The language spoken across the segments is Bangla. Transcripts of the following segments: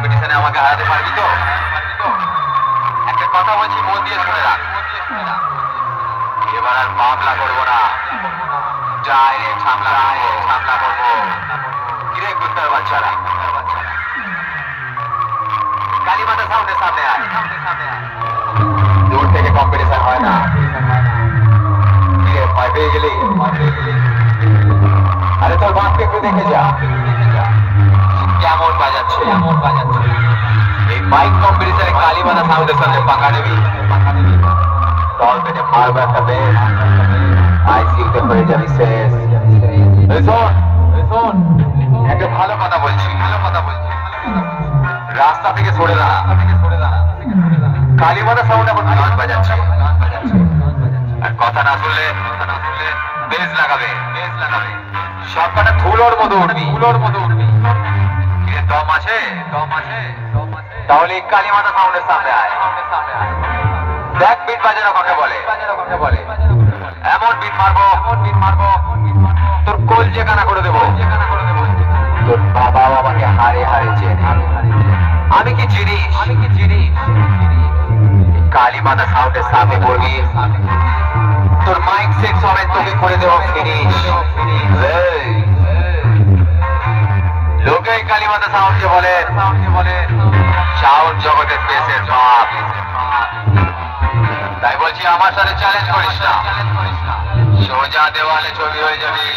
কম্পিটিশনে আমাকে হারাতে পারবি তো? একটা কথা বলছি, মন দিয়ে শুনে রাখ। এবার আর মামলা করবো না, ডাইরেক্ট হামলা করবো। কিরে কুত্তার বাচ্চারা, কালীমাতা সামনে সামনে আয়। দূর থেকে কম্পিটিশন হয় না। কিরে ভয় পেয়ে গেলি? আরে তোর বাপকে একটু দেখে যা, কেমন বাজাচ্ছে। এই বাইক কম্পিটিশনে কালীমাতা সাউন্ডের সঙ্গে পাকা নেবি, দল পেটে মারবো একটা বেশ, আইসিইউতে হয়ে যাবি শেষ। শোন, একটা ভালো কথা বলছি, রাস্তা থেকে সরে দাঁড়া। কালীমাতা সাউন্ড এখন গান বাজাচ্ছে, আর কথা না শুনলে বেশ লাগাবে। সবকটা ধুলোর মতো উঠবি। দম আছে? তাহলে কালীমাতা সাউন্ডের সামনে আয়। দেখ বিট বাজানো কাকে বলে। এমন বিট মারবো তোর কোল যেখানা করে দেবো। তোর বাবা বাবাকে হারে চেনে। আমি কি জিনিস? কালীমাতা সাউন্ডের সামনে পড়বি, তোর মাইক সেট সমেত তোকে করে দেবো ফিনিশ। লোকে কালীমাতা সাউন্ডকে বলে সাউন্ড জগতের পেশের বাপ। তাই বলছি আমার সাথে চ্যালেঞ্জ করিস না, সোজা দেওয়ালে ছবি হয়ে যাবি।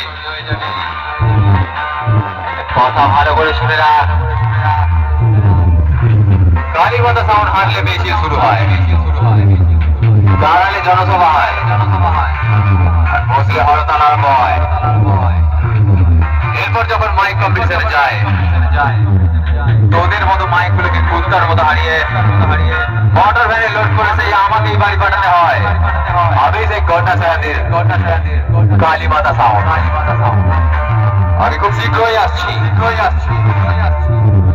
কথা ভালো করে শুনে রাখ, কালীমাতা সাউন্ড হাঁটলে বেশি শুরু হয়, দাঁড়ালে জনসভা হয়, আর বসলে হরতাল আরম্ভ হয়। এরপর যখন মাইক কম্পিটিশনে যায়, তোদের মতো মাইক গুলোকে কুত্তার মতো হারিয়ে মোটর ভ্যানে লোড করে সেই আমাকেই বাড়ি পাঠাতে হয়। আমি সেই গন্ডাছড়াদের কালীমাতা সাউন্ড। আমি খুব শীঘ্রই আসছি,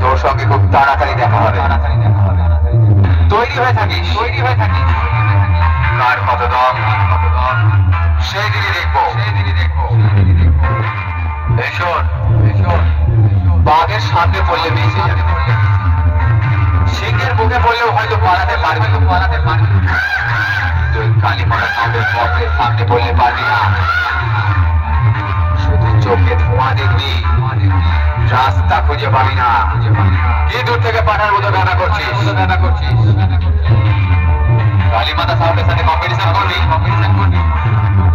তোর সঙ্গে খুব তাড়াতাড়ি দেখা হবে। তৈরি হয়ে থাকিস। কার কত দম সেই দিনই দেখবো। এই শোন, বাঘের সামনে পড়লে বেঁচে যাবে, সিংহের বুকে পড়লেও হয়তো পালাতে পারবি। তুই কালীমাতা সাউন্ডের পথের সামনে পড়লে পারবি না। শুধু চোখে ধোঁয়া দেখবি, রাস্তা খুঁজে পাবি না। কি দূর থেকে পাঠার মতো গানা করছিস? কালীমাতা সাউন্ডের সাথে কম্পিটিশন করবি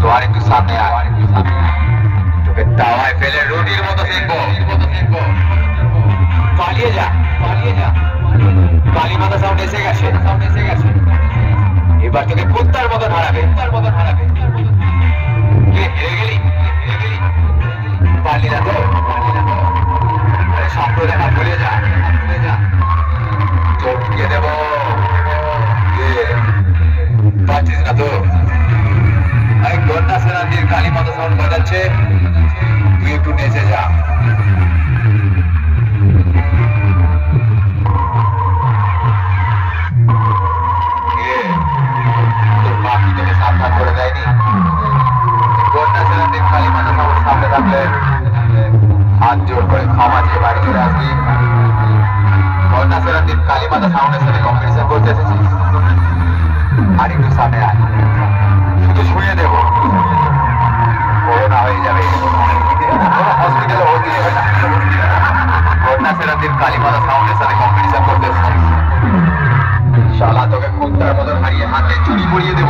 তো আর একটু সামনে আয়। তোকে তাওয়ায় ফেলে রুটির মতো শিখবো। পালিয়ে যা। কালীমাতা সাউন্ড এসে গেছে। এবার তোকে কুত্তার মতো হারাবে। হেরে গেলি? পারলি না তো? স্বপ্ন দেখা ভুলে যা। চটকে দেব। পারছিস না তো? গন্ডাছড়াদের কালীমাতা সাউন্ড বাজাচ্ছে, তুই একটু নেচে যা। তোর বাকি তোকে সাবধান করে দেয়নি? গন্ডাছড়াদের কালীমাতা সাউন্ড সামনে থাকলে হাত জোর করে ক্ষমা চেয়ে বাড়ি চলে আসবি। গন্ডাছড়াদের কালীমাতা সাউন্ডের সাথে কম্পিটিশন করতে এসেছিস, আর একটু সামনে আয়। শুধু ছুঁয়ে দেবো, করোনা হয়ে যাবে। হসপিটালে ভর্তি হবে না। গন্ডাছড়াদের কালীমাতা সাউন্ডের সাথে কম্পিটিশন করতে এসেছিস, শালা তোকে কুত্তার মতন হারিয়ে হাতে চুরি পরিয়ে দেবো।